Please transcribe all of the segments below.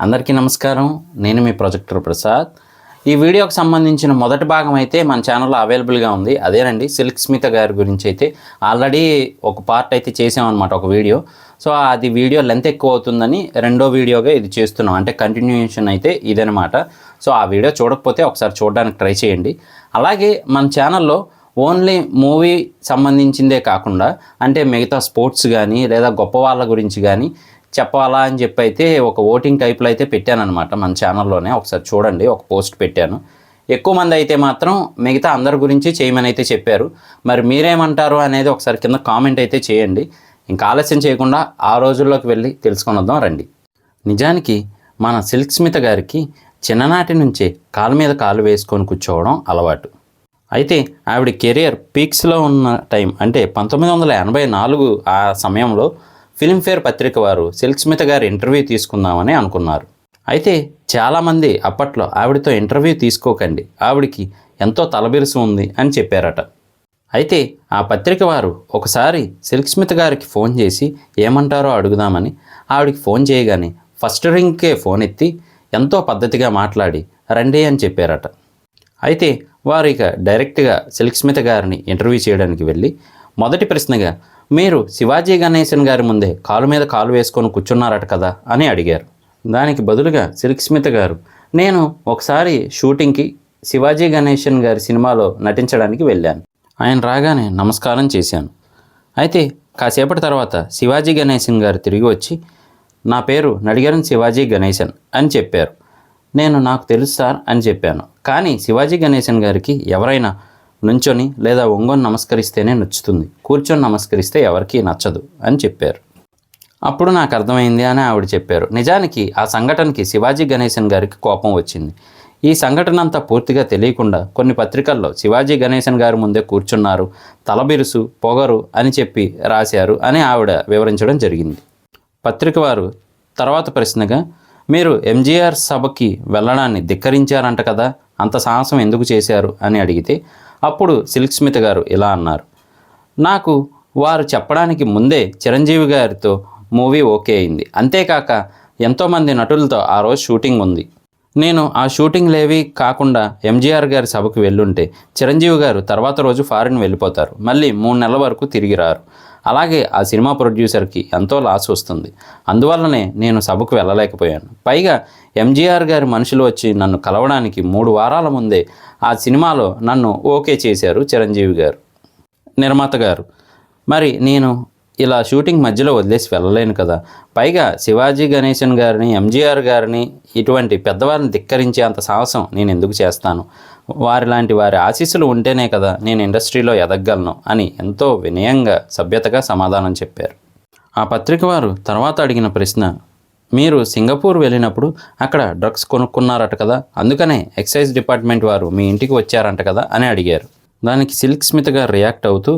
అందరికీ నమస్కారం. నేను మీ ప్రొజెక్టర్ ప్రసాద్. ఈ వీడియోకి సంబంధించిన మొదటి భాగం అయితే మన ఛానల్లో అవైలబుల్గా ఉంది. అదేనండి, సిల్క్ స్మిత గారి గురించి అయితే ఆల్రెడీ ఒక పార్ట్ అయితే చేసామన్నమాట, ఒక వీడియో. సో అది వీడియో లెంత్ ఎక్కువ అవుతుందని రెండో వీడియోగా ఇది చేస్తున్నాం, అంటే కంటిన్యూషన్ అయితే ఇదనమాట. సో ఆ వీడియో చూడకపోతే ఒకసారి చూడడానికి ట్రై చేయండి. అలాగే మన ఛానల్లో ఓన్లీ మూవీ సంబంధించిందే కాకుండా అంటే మిగతా స్పోర్ట్స్ కానీ లేదా గొప్ప వాళ్ళ గురించి కానీ చెప్పాలా అని చెప్పి అయితే ఒక ఓటింగ్ టైప్లో అయితే పెట్టానన్నమాట మన ఛానల్లోనే. ఒకసారి చూడండి, ఒక పోస్ట్ పెట్టాను. ఎక్కువ మంది అయితే మాత్రం మిగతా అందరి గురించి చేయమని అయితే చెప్పారు. మరి మీరేమంటారు అనేది ఒకసారి కింద కామెంట్ అయితే చేయండి. ఇంకా ఆలస్యం చేయకుండా ఆ రోజుల్లోకి వెళ్ళి తెలుసుకొనిద్దాం రండి. నిజానికి మన సిల్క్ స్మిత గారికి చిన్ననాటి నుంచే కాలు మీద కాలు వేసుకొని కూర్చోవడం అలవాటు. అయితే ఆవిడ కెరియర్ పీక్స్లో ఉన్న టైం అంటే 1984 ఆ సమయంలో ఫిల్మ్ఫేర్ పత్రిక వారు సిల్క్ స్మిత గారి ఇంటర్వ్యూ తీసుకుందామని అనుకున్నారు. అయితే చాలామంది అప్పట్లో ఆవిడతో ఇంటర్వ్యూ తీసుకోకండి, ఆవిడికి ఎంతో తలబిరుసు ఉంది అని చెప్పారట. అయితే ఆ పత్రిక వారు ఒకసారి సిల్క్ స్మిత గారికి ఫోన్ చేసి ఏమంటారో అడుగుదామని ఆవిడికి ఫోన్ చేయగానే ఫస్ట్ రింగ్కే ఫోన్ ఎత్తి ఎంతో పద్ధతిగా మాట్లాడి రండి అని చెప్పారట. అయితే వారు ఇక డైరెక్ట్గా సిల్క్ స్మిత గారిని ఇంటర్వ్యూ చేయడానికి వెళ్ళి మొదటి ప్రశ్నగా, మీరు శివాజీ గణేశన్ గారి ముందే కాలు మీద కాలు వేసుకొని కూర్చున్నారట కదా అని అడిగారు. దానికి బదులుగా సిల్క్ స్మిత గారు, నేను ఒకసారి షూటింగ్కి శివాజీ గణేశన్ గారి సినిమాలో నటించడానికి వెళ్ళాను. ఆయన రాగానే నమస్కారం చేశాను. అయితే కాసేపటి తర్వాత శివాజీ గణేశన్ గారు తిరిగి వచ్చి, నా పేరు నడిగరన్ శివాజీ గణేశన్ అని చెప్పారు. నేను నాకు తెలుసు సార్ అని చెప్పాను. కానీ శివాజీ గణేశన్ గారికి ఎవరైనా నుంచొని లేదా ఒంగొని నమస్కరిస్తేనే నచ్చుతుంది, కూర్చొని నమస్కరిస్తే ఎవరికీ నచ్చదు అని చెప్పారు. అప్పుడు నాకు అర్థమైంది అని ఆవిడ చెప్పారు. నిజానికి ఆ సంఘటనకి శివాజీ గణేశన్ గారికి కోపం వచ్చింది. ఈ సంఘటన అంతా పూర్తిగా తెలియకుండా కొన్ని పత్రికల్లో శివాజీ గణేశన్ గారి ముందే కూర్చున్నారు, తలబిరుసు పొగరు అని చెప్పి రాశారు అని ఆవిడ వివరించడం జరిగింది. పత్రిక వారు తర్వాత ప్రశ్నగా, మీరు ఎంజీఆర్ సభకి వెళ్ళడాన్ని ధిక్కరించారంట కదా, అంత సాహసం ఎందుకు చేశారు అని అడిగితే అప్పుడు సిల్క్ స్మిత గారు ఇలా అన్నారు, నాకు వారు చెప్పడానికి ముందే చిరంజీవి గారితో మూవీ ఓకే అయింది. అంతేకాక ఎంతోమంది నటులతో ఆ రోజు షూటింగ్ ఉంది. నేను ఆ షూటింగ్లేవి కాకుండా ఎంజీఆర్ గారి సభకు వెళ్ళుంటే చిరంజీవి గారు తర్వాత రోజు ఫారిన్ వెళ్ళిపోతారు, మళ్ళీ 3 నెలల వరకు తిరిగి రారు. అలాగే ఆ సినిమా ప్రొడ్యూసర్కి ఎంతో లాస్ వస్తుంది. అందువల్లనే నేను సభకు వెళ్ళలేకపోయాను. పైగా ఎంజీఆర్ గారి మనుషులు వచ్చి నన్ను కలవడానికి 3 వారాల ముందే ఆ సినిమాలో నన్ను ఓకే చేశారు చిరంజీవి గారు, నిర్మాత గారు. మరి నేను ఇలా షూటింగ్ మధ్యలో వదిలేసి వెళ్ళలేను కదా. పైగా శివాజీ గణేశన్ గారిని, ఎంజీఆర్ గారిని, ఇటువంటి పెద్దవారిని ధిక్కరించే అంత సాహసం నేను ఎందుకు చేస్తాను? వారి ఆశీస్సులు ఉంటేనే కదా నేను ఇండస్ట్రీలో ఎదగలను అని ఎంతో వినయంగా సభ్యతగా సమాధానం చెప్పారు. ఆ పత్రిక వారు తర్వాత అడిగిన ప్రశ్న, మీరు సింగపూర్ వెళ్ళినప్పుడు అక్కడ డ్రగ్స్ కొనుక్కున్నారట కదా, అందుకనే ఎక్సైజ్ డిపార్ట్మెంట్ వారు మీ ఇంటికి వచ్చారంట కదా అని అడిగారు. దానికి సిల్క్ స్మిత గారు రియాక్ట్ అవుతూ,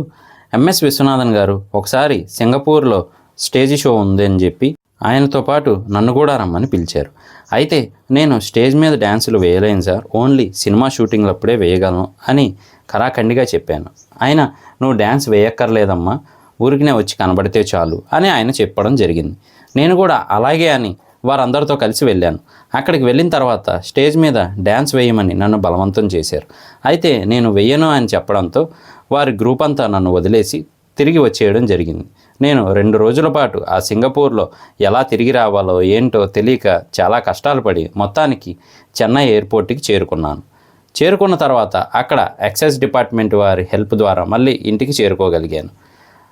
ఎంఎస్ విశ్వనాథన్ గారు ఒకసారి సింగపూర్లో స్టేజీ షో ఉందని చెప్పి ఆయనతో పాటు నన్ను కూడా రమ్మని పిలిచారు. అయితే నేను స్టేజ్ మీద డ్యాన్సులు వేయలేను సార్, ఓన్లీ సినిమా షూటింగ్లప్పుడే వేయగలను అని ఖరాఖండిగా చెప్పాను. ఆయన, నువ్వు డ్యాన్స్ వేయక్కర్లేదమ్మా, ఊరికినే వచ్చి కనబడితే చాలు అని ఆయన చెప్పడం జరిగింది. నేను కూడా అలాగే అని వారందరితో కలిసి వెళ్ళాను. అక్కడికి వెళ్ళిన తర్వాత స్టేజ్ మీద డ్యాన్స్ వేయమని నన్ను బలవంతం చేశారు. అయితే నేను వెయ్యను అని చెప్పడంతో వారి గ్రూప్ అంతా నన్ను వదిలేసి తిరిగి వచ్చేయడం జరిగింది. నేను 2 రోజుల పాటు ఆ సింగపూర్లో ఎలా తిరిగి రావాలో ఏంటో తెలియక చాలా కష్టాలు పడి మొత్తానికి చెన్నై ఎయిర్పోర్ట్కి చేరుకున్నాను. చేరుకున్న తర్వాత అక్కడ ఎక్సైజ్ డిపార్ట్మెంట్ వారి హెల్ప్ ద్వారా మళ్ళీ ఇంటికి చేరుకోగలిగాను.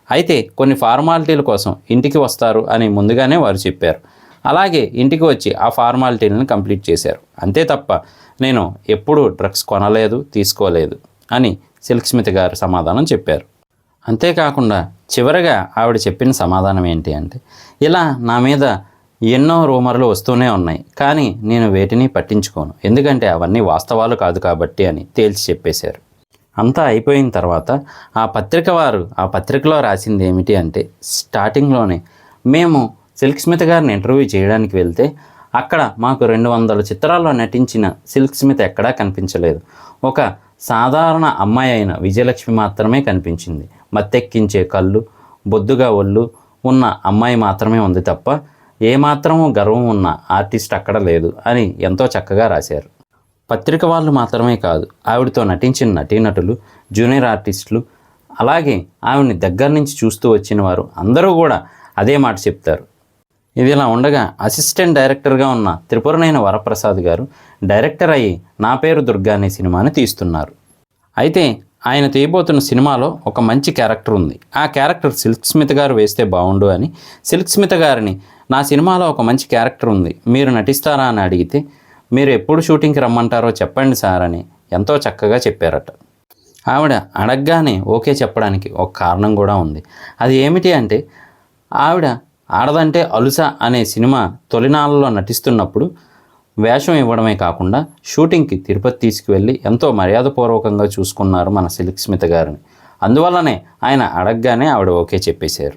అయితే కొన్ని ఫార్మాలిటీల కోసం ఇంటికి వస్తారు అని ముందుగానే వారు చెప్పారు. అలాగే ఇంటికి వచ్చి ఆ ఫార్మాలిటీలను కంప్లీట్ చేశారు. అంతే తప్ప నేను ఎప్పుడూ డ్రగ్స్ కొనలేదు, తీసుకోలేదు అని సిల్క్ స్మిత గారు సమాధానం చెప్పారు. అంతేకాకుండా చివరగా ఆవిడ చెప్పిన సమాధానం ఏంటి అంటే, ఇలా నా మీద ఎన్నో రూమర్లు వస్తూనే ఉన్నాయి, కానీ నేను వేటిని పట్టించుకోను, ఎందుకంటే అవన్నీ వాస్తవాలు కాదు కాబట్టి అని తేల్చి చెప్పేశారు. అంతా అయిపోయిన తర్వాత ఆ పత్రిక వారు ఆ పత్రికలో రాసింది ఏమిటి అంటే, స్టార్టింగ్లోనే మేము సిల్క్ స్మిత గారిని ఇంటర్వ్యూ చేయడానికి వెళ్తే అక్కడ మాకు 200 చిత్రాల్లో నటించిన సిల్క్ స్మిత ఎక్కడా కనిపించలేదు. ఒక సాధారణ అమ్మాయి అయిన విజయలక్ష్మి మాత్రమే కనిపించింది. మత్తెక్కించే కళ్ళు, బొద్దుగా ఒళ్ళు ఉన్న అమ్మాయి మాత్రమే ఉంది తప్ప ఏమాత్రం గర్వం ఉన్న ఆర్టిస్ట్ అక్కడ లేదు అని ఎంతో చక్కగా రాశారు. పత్రిక వాళ్ళు మాత్రమే కాదు, ఆవిడతో నటించిన నటీనటులు, జూనియర్ ఆర్టిస్టులు, అలాగే ఆవిడని దగ్గర నుంచి చూస్తూ వచ్చిన వారు అందరూ కూడా అదే మాట చెప్తారు. ఇది ఇలా ఉండగా అసిస్టెంట్ డైరెక్టర్గా ఉన్న త్రిపురనేని వరప్రసాద్ గారు డైరెక్టర్ అయ్యి నా పేరు దుర్గా అనే సినిమాని తీస్తున్నారు. అయితే ఆయన తీయబోతున్న సినిమాలో ఒక మంచి క్యారెక్టర్ ఉంది. ఆ క్యారెక్టర్ సిల్క్ స్మిత గారు వేస్తే బాగుండు అని సిల్క్ స్మిత గారిని నా సినిమాలో ఒక మంచి క్యారెక్టర్ ఉంది, మీరు నటిస్తారా అని అడిగితే, మీరు ఎప్పుడు షూటింగ్కి రమ్మంటారో చెప్పండి సార్ అని ఎంతో చక్కగా చెప్పారట. ఆవిడ అడగగానే ఓకే చెప్పడానికి ఒక కారణం కూడా ఉంది. అది ఏమిటి అంటే, ఆవిడ ఆడదంటే అలుస అనే సినిమా తొలినాళ్ళలో నటిస్తున్నప్పుడు వేషం ఇవ్వడమే కాకుండా షూటింగ్కి తిరుపతి తీసుకువెళ్ళి ఎంతో మర్యాదపూర్వకంగా చూసుకున్నారు మన సిల్క్ స్మిత గారిని. అందువల్లనే ఆయన అడగగానే ఆవిడ ఓకే చెప్పేశారు.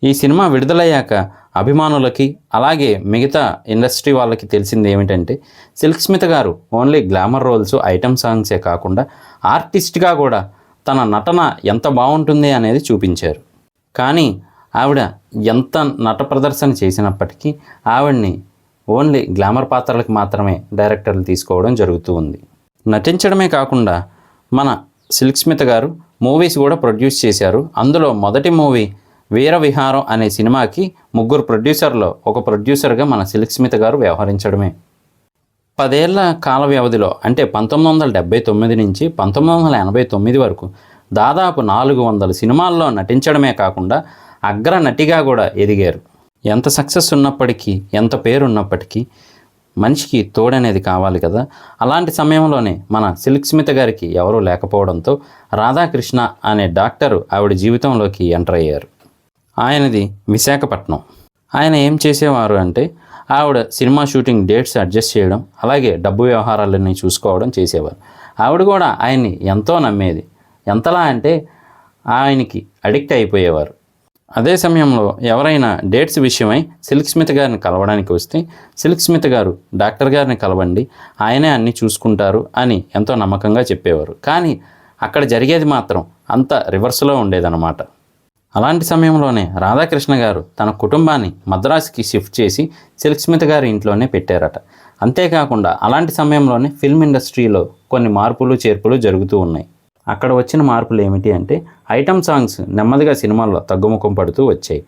ఈ సినిమా విడుదలయ్యాక అభిమానులకి అలాగే మిగతా ఇండస్ట్రీ వాళ్ళకి తెలిసింది ఏమిటంటే, సిల్క్ స్మిత గారు ఓన్లీ గ్లామర్ రోల్స్, ఐటమ్ సాంగ్సే కాకుండా ఆర్టిస్ట్గా కూడా తన నటన ఎంత బాగుంటుంది అనేది చూపించారు. కానీ ఆవిడ ఎంత నట ప్రదర్శన చేసినప్పటికీ ఆవిడ్ని ఓన్లీ గ్లామర్ పాత్రలకు మాత్రమే డైరెక్టర్లు తీసుకోవడం జరుగుతూ ఉంది. నటించడమే కాకుండా మన సిల్క్ స్మిత గారు మూవీస్ కూడా ప్రొడ్యూస్ చేశారు. అందులో మొదటి మూవీ వీర విహారం అనే సినిమాకి 3 ప్రొడ్యూసర్లో ఒక ప్రొడ్యూసర్గా మన సిల్క్ స్మిత గారు వ్యవహరించడమే. 10 ఏళ్ల కాల వ్యవధిలో అంటే 1979 నుంచి 1989 వరకు దాదాపు 400 సినిమాల్లో నటించడమే కాకుండా అగ్ర నటిగా కూడా ఎదిగారు. ఎంత సక్సెస్ ఉన్నప్పటికీ, ఎంత పేరు ఉన్నప్పటికీ మనిషికి తోడనేది కావాలి కదా. అలాంటి సమయంలోనే మన సిల్క్ స్మిత గారికి ఎవరూ లేకపోవడంతో రాధాకృష్ణ అనే డాక్టరు ఆవిడ జీవితంలోకి ఎంటర్ అయ్యారు. ఆయనది విశాఖపట్నం. ఆయన ఏం చేసేవారు అంటే, ఆవిడ సినిమా షూటింగ్ డేట్స్ అడ్జస్ట్ చేయడం, అలాగే డబ్బు వ్యవహారాలన్నీ చూసుకోవడం చేసేవారు. ఆవిడ కూడా ఆయన్ని ఎంతో నమ్మేది. ఎంతలా అంటే ఆయనకి అడిక్ట్ అయిపోయేవారు. అదే సమయంలో ఎవరైనా డేట్స్ విషయమై సిల్క్ స్మిత గారిని కలవడానికి వస్తే, సిల్క్ స్మిత గారు డాక్టర్ గారిని కలవండి, ఆయనే అన్నీ చూసుకుంటారు అని ఎంతో నమ్మకంగా చెప్పేవారు. కానీ అక్కడ జరిగేది మాత్రం అంత రివర్స్లో ఉండేదన్నమాట. అలాంటి సమయంలోనే రాధాకృష్ణ గారు తన కుటుంబాన్ని మద్రాసుకి షిఫ్ట్ చేసి సిల్క్ స్మిత గారి ఇంట్లోనే పెట్టారట. అంతేకాకుండా అలాంటి సమయంలోనే ఫిల్మ్ ఇండస్ట్రీలో కొన్ని మార్పులు చేర్పులు జరుగుతూ ఉన్నాయి. అక్కడ వచ్చిన మార్పులు ఏమిటి అంటే, ఐటమ్ సాంగ్స్ నెమ్మదిగా సినిమాల్లో తగ్గుముఖం పడుతూ వచ్చాయి.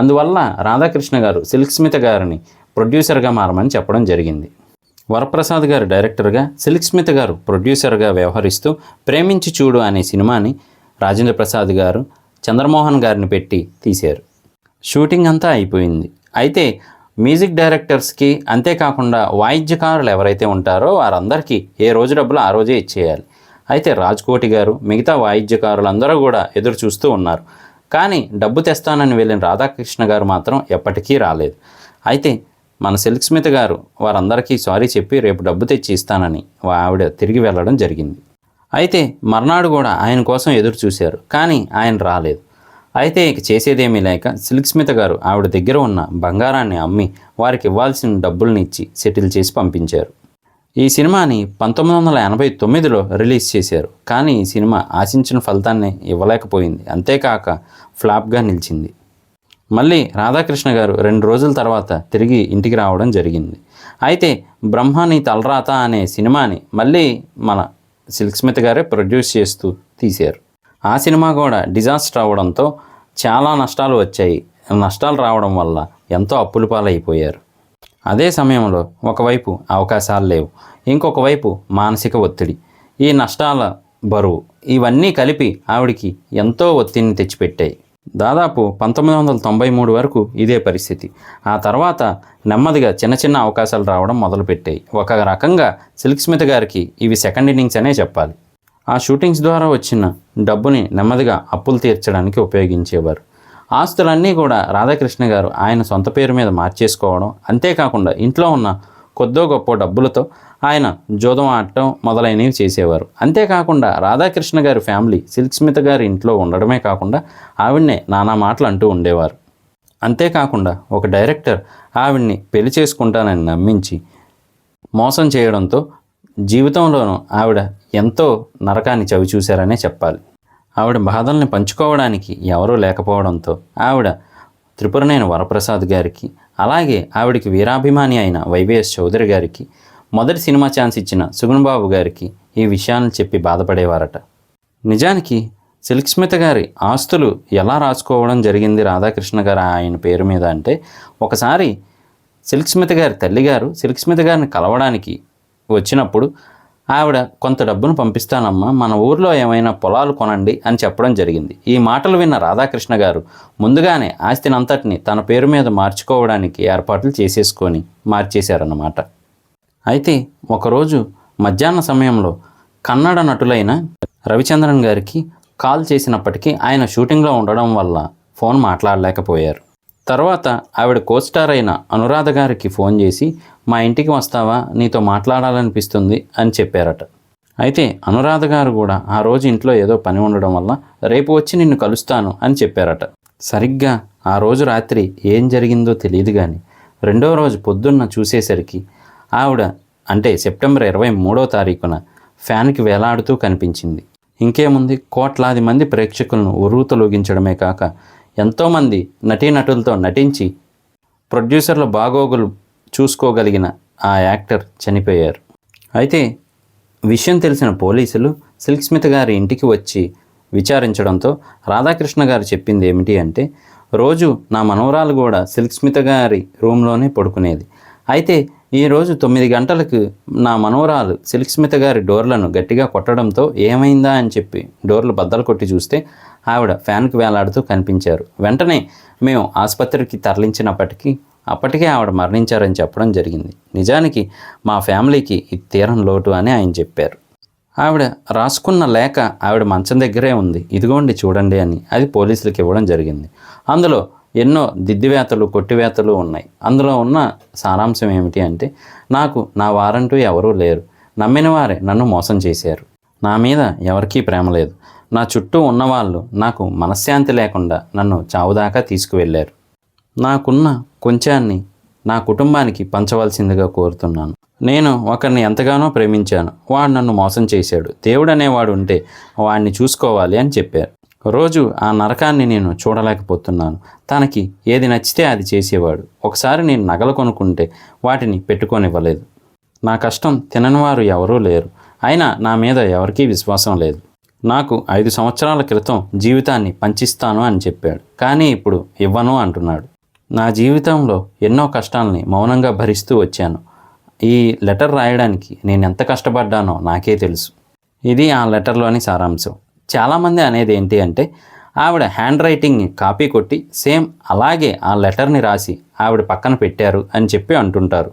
అందువల్ల రాధాకృష్ణ గారు సిల్క్ స్మిత గారిని ప్రొడ్యూసర్గా మారమని చెప్పడం జరిగింది. వరప్రసాద్ గారు డైరెక్టర్గా, సిల్క్ స్మిత గారు ప్రొడ్యూసర్గా వ్యవహరిస్తూ ప్రేమించి చూడు అనే సినిమాని రాజేంద్ర ప్రసాద్ గారు చంద్రమోహన్ గారిని పెట్టి తీశారు. షూటింగ్ అంతా అయిపోయింది. అయితే మ్యూజిక్ డైరెక్టర్స్కి, అంతేకాకుండా వాయిద్యకారులు ఎవరైతే ఉంటారో వారందరికీ ఏ రోజు డబ్బులు ఆ రోజే ఇచ్చేయాలి. అయితే రాజ్కోటి గారు, మిగతా వాయిద్యకారులందరూ కూడా ఎదురు చూస్తూ ఉన్నారు. కానీ డబ్బు తెస్తానని వెళ్ళిన రాధాకృష్ణ గారు మాత్రం ఎప్పటికీ రాలేదు. అయితే మన సిల్క్ స్మిత గారు వారందరికీ సారీ చెప్పి రేపు డబ్బు తెచ్చి ఇస్తానని ఆవిడ తిరిగి వెళ్ళడం జరిగింది. అయితే మర్నాడు కూడా ఆయన కోసం ఎదురు చూశారు, కానీ ఆయన రాలేదు. అయితే ఇక చేసేదేమీ లేక సిల్క్ స్మిత గారు ఆవిడ దగ్గర ఉన్న బంగారాన్ని అమ్మి వారికి ఇవ్వాల్సిన డబ్బుల్ని ఇచ్చి సెటిల్ చేసి పంపించారు. ఈ సినిమాని 1989లో రిలీజ్ చేశారు. కానీ ఈ సినిమా ఆశించిన ఫలితాన్ని ఇవ్వలేకపోయింది. అంతేకాక ఫ్లాప్గా నిలిచింది. మళ్ళీ రాధాకృష్ణ గారు 2 రోజుల తర్వాత తిరిగి ఇంటికి రావడం జరిగింది. అయితే బ్రహ్మని తలరాత అనే సినిమాని మళ్ళీ మన సిల్క్ స్మిత గారే ప్రొడ్యూస్ చేస్తూ తీశారు. ఆ సినిమా కూడా డిజాస్టర్ అవ్వడంతో చాలా నష్టాలు వచ్చాయి. నష్టాలు రావడం వల్ల ఎంతో అప్పుల పాలైపోయారు. అదే సమయంలో ఒకవైపు అవకాశాలు లేవు, ఇంకొక వైపు మానసిక ఒత్తిడి, ఈ నష్టాల బరువు, ఇవన్నీ కలిపి ఆవిడికి ఎంతో ఒత్తిడిని తెచ్చిపెట్టాయి. దాదాపు 1993 వరకు ఇదే పరిస్థితి. ఆ తర్వాత నెమ్మదిగా చిన్న చిన్న అవకాశాలు రావడం మొదలుపెట్టాయి. ఒక రకంగా సిల్క్ స్మిత గారికి ఇవి సెకండ్ ఇన్నింగ్స్ అనే చెప్పాలి. ఆ షూటింగ్స్ ద్వారా వచ్చిన డబ్బుని నెమ్మదిగా అప్పులు తీర్చడానికి ఉపయోగించేవారు. ఆస్తులన్నీ కూడా రాధాకృష్ణ గారు ఆయన సొంత పేరు మీద మార్చేసుకోవడం, అంతేకాకుండా ఇంట్లో ఉన్న కొద్దో గొప్ప డబ్బులతో ఆయన జూదం ఆడటం మొదలైనవి చేసేవారు. అంతేకాకుండా రాధాకృష్ణ గారి ఫ్యామిలీ సిల్క్ స్మిత గారి ఇంట్లో ఉండడమే కాకుండా ఆవిడ్నే నానా మాటలు అంటూ ఉండేవారు. అంతేకాకుండా ఒక డైరెక్టర్ ఆవిడ్ని పెళ్లి చేసుకుంటానని నమ్మించి మోసం చేయడంతో జీవితంలోనూ ఆవిడ ఎంతో నరకాన్ని చవిచూశారనే చెప్పాలి. ఆవిడ బాధల్ని పంచుకోవడానికి ఎవరూ లేకపోవడంతో ఆవిడ త్రిపురనేని వరప్రసాద్ గారికి, అలాగే ఆవిడికి వీరాభిమాని అయిన వైవిఎస్ చౌదరి గారికి, మొదటి సినిమా ఛాన్స్ ఇచ్చిన సుగుణ్ బాబు గారికి ఈ విషయాలను చెప్పి బాధపడేవారట. నిజానికి సిల్క్ స్మిత గారి ఆస్తులు ఎలా రాసుకోవడం జరిగింది రాధాకృష్ణ గారు ఆయన పేరు మీద అంటే, ఒకసారి సిల్క్ స్మిత గారి తల్లిగారు సిల్క్ స్మిత గారిని కలవడానికి వచ్చినప్పుడు ఆవిడ కొంత డబ్బును పంపిస్తానమ్మా, మన ఊర్లో ఏమైనా పొలాలు కొనండి అని చెప్పడం జరిగింది. ఈ మాటలు విన్న రాధాకృష్ణ గారు ముందుగానే ఆస్తినంతటిని తన పేరు మీద మార్చుకోవడానికి ఏర్పాట్లు చేసేసుకొని మార్చేశారన్నమాట. అయితే ఒకరోజు మధ్యాహ్న సమయంలో కన్నడ నటులైన రవిచంద్రన్ గారికి కాల్ చేసినప్పటికీ ఆయన షూటింగ్లో ఉండడం వల్ల ఫోన్ మాట్లాడలేకపోయారు. తర్వాత ఆవిడ కోస్టార్ అయిన అనురాధ గారికి ఫోన్ చేసి, మా ఇంటికి వస్తావా, నీతో మాట్లాడాలనిపిస్తుంది అని చెప్పారట. అయితే అనురాధ గారు కూడా ఆ రోజు ఇంట్లో ఏదో పని ఉండడం వల్ల రేపు వచ్చి నిన్ను కలుస్తాను అని చెప్పారట. సరిగ్గా ఆ రోజు రాత్రి ఏం జరిగిందో తెలియదు కానీ రెండో రోజు పొద్దున్న చూసేసరికి ఆవిడ అంటే సెప్టెంబర్ 23వ తారీఖున ఫ్యాన్కి వేలాడుతూ కనిపించింది. ఇంకేముంది, కోట్లాది మంది ప్రేక్షకులను ఉర్రూతలూగించడమే కాక ఎంతోమంది నటీనటులతో నటించి ప్రొడ్యూసర్ల బాగోగులు చూసుకోగలిగిన ఆ యాక్టర్ చనిపోయారు. అయితే విషయం తెలిసిన పోలీసులు సిల్క్ స్మిత గారి ఇంటికి వచ్చి విచారించడంతో రాధాకృష్ణ గారు చెప్పింది ఏమిటి అంటే, రోజు నా మనవరాలు కూడా సిల్క్ స్మిత గారి రూమ్లోనే పడుకునేది. అయితే ఈరోజు 9 గంటలకు నా మనవరాలు సిల్క్ స్మిత గారి డోర్లను గట్టిగా కొట్టడంతో ఏమైందా అని చెప్పి డోర్లు బద్దలు కొట్టి చూస్తే ఆవిడ ఫ్యాన్కి వేలాడుతూ కనిపించారు. వెంటనే మేము ఆసుపత్రికి తరలించినప్పటికీ అప్పటికే ఆవిడ మరణించారని చెప్పడం జరిగింది. నిజానికి మా ఫ్యామిలీకి ఇది తీరం లోటు అని ఆయన చెప్పారు. ఆవిడ రాసుకున్న లేఖ ఆవిడ మంచం దగ్గరే ఉంది, ఇదిగోండి చూడండి అని అది పోలీసులకు ఇవ్వడం జరిగింది. అందులో ఎన్నో దిద్దివేతలు కొట్టివేతలు ఉన్నాయి. అందులో ఉన్న సారాంశం ఏమిటి అంటే, నాకు నా వారంటూ ఎవరూ లేరు, నమ్మిన వారే నన్ను మోసం చేశారు, నా మీద ఎవరికీ ప్రేమ లేదు, నా చుట్టూ ఉన్నవాళ్ళు నాకు మనశ్శాంతి లేకుండా నన్ను చావుదాకా తీసుకువెళ్ళారు, నాకున్న కొంచాన్ని నా కుటుంబానికి పంచవలసిందిగా కోరుతున్నాను, నేను ఒకరిని ఎంతగానో ప్రేమించాను, వాడు నన్ను మోసం చేశాడు, దేవుడు అనేవాడు ఉంటే వాడిని చూసుకోవాలి అని చెప్పారు. రోజు ఆ నరకాన్ని నేను చూడలేకపోతున్నాను, తనకి ఏది నచ్చితే అది చేసేవాడు, ఒకసారి నేను నగలు కొనుక్కుంటే వాటిని పెట్టుకోనివ్వలేదు, నా కష్టం తినని వారు ఎవరూ లేరు, అయినా నా మీద ఎవరికీ విశ్వాసం లేదు, నాకు 5 సంవత్సరాల క్రితం జీవితాన్ని పంచిస్తాను అని చెప్పాడు, కానీ ఇప్పుడు ఇవ్వను అంటున్నాడు. నా జీవితంలో ఎన్నో కష్టాలని మౌనంగా భరిస్తూ వచ్చాను, ఈ లెటర్ రాయడానికి నేను ఎంత కష్టపడ్డానో నాకే తెలుసు. ఇది ఆ లెటర్లోని సారాంశం. చాలామంది అనేది ఏంటి అంటే, ఆవిడ హ్యాండ్ రైటింగ్ని కాపీ కొట్టి సేమ్ అలాగే ఆ లెటర్ని రాసి ఆవిడ పక్కన పెట్టారు అని చెప్పి అంటుంటారు.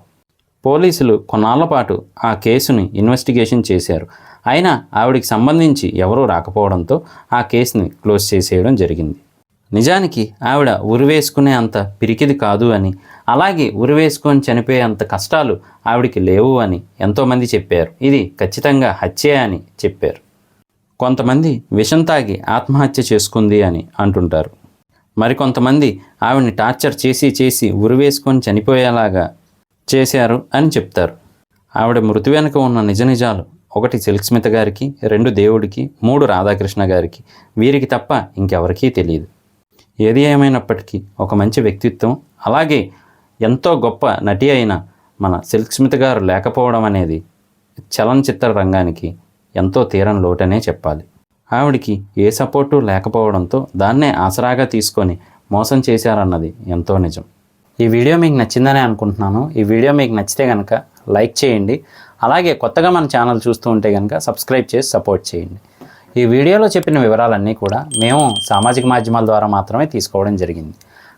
పోలీసులు కొన్నాళ్ల పాటు ఆ కేసుని ఇన్వెస్టిగేషన్ చేశారు. అయినా ఆవిడికి సంబంధించి ఎవరూ రాకపోవడంతో ఆ కేసుని క్లోజ్ చేసేయడం జరిగింది. నిజానికి ఆవిడ ఉరివేసుకునే అంత పిరికిది కాదు అని, అలాగే ఉరివేసుకొని చనిపోయే అంత కష్టాలు ఆవిడికి లేవు అని ఎంతోమంది చెప్పారు. ఇది ఖచ్చితంగా హత్యే అని చెప్పారు. కొంతమంది విషం తాగి ఆత్మహత్య చేసుకుంది అని అంటుంటారు. మరికొంతమంది ఆవిడని టార్చర్ చేసి ఉరివేసుకొని చనిపోయేలాగా చేశారు అని చెప్తారు. ఆవిడ మృతి వెనుక ఉన్న నిజ నిజాలు 1 సిల్క్ స్మిత గారికి, 2 దేవుడికి, 3 రాధాకృష్ణ గారికి, వీరికి తప్ప ఇంకెవరికీ తెలియదు. ఏది ఏమైనప్పటికీ ఒక మంచి వ్యక్తిత్వం, అలాగే ఎంతో గొప్ప నటి అయిన మన సిల్క్ స్మిత గారు లేకపోవడం అనేది చలనచిత్ర రంగానికి ఎంతో తీరని లోటనే చెప్పాలి. ఆవిడికి ఏ సపోర్టు లేకపోవడంతో దాన్నే ఆసరాగా తీసుకొని మోసం చేశారన్నది ఎంతో నిజం. ఈ వీడియో మీకు నచ్చిందని అనుకుంటున్నాను. ఈ వీడియో మీకు నచ్చితే కనుక లైక్ చేయండి. అలాగే కొత్తగా మన ఛానల్ చూస్తూ ఉంటే కనుక సబ్స్క్రైబ్ చేసి సపోర్ట్ చేయండి. ఈ వీడియోలో చెప్పిన వివరాలన్నీ కూడా మేము సామాజిక మాధ్యమాల ద్వారా మాత్రమే తీసుకోవడం జరిగింది.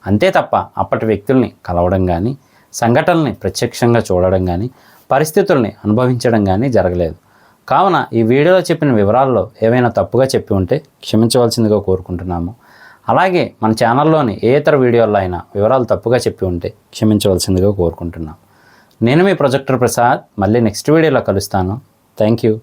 అంతే తప్ప అప్పటి వ్యక్తుల్ని కలవడం కానీ, సంఘటనల్ని ప్రత్యక్షంగా చూడడం కానీ, పరిస్థితుల్ని అనుభవించడం కానీ జరగలేదు. కావున ఈ వీడియోలో చెప్పిన వివరాల్లో ఏవైనా తప్పుగా చెప్పి ఉంటే క్షమించవలసిందిగా కోరుకుంటున్నాము. అలాగే మన ఛానల్లోని ఏ ఇతర వీడియోల్లో అయినా వివరాలు తప్పుగా చెప్పి ఉంటే క్షమించవలసిందిగా కోరుకుంటున్నాం. నేను మీ ప్రొజెక్టర్ ప్రసాద్. మళ్ళీ నెక్స్ట్ వీడియోలో కలుస్తాను. Thank you.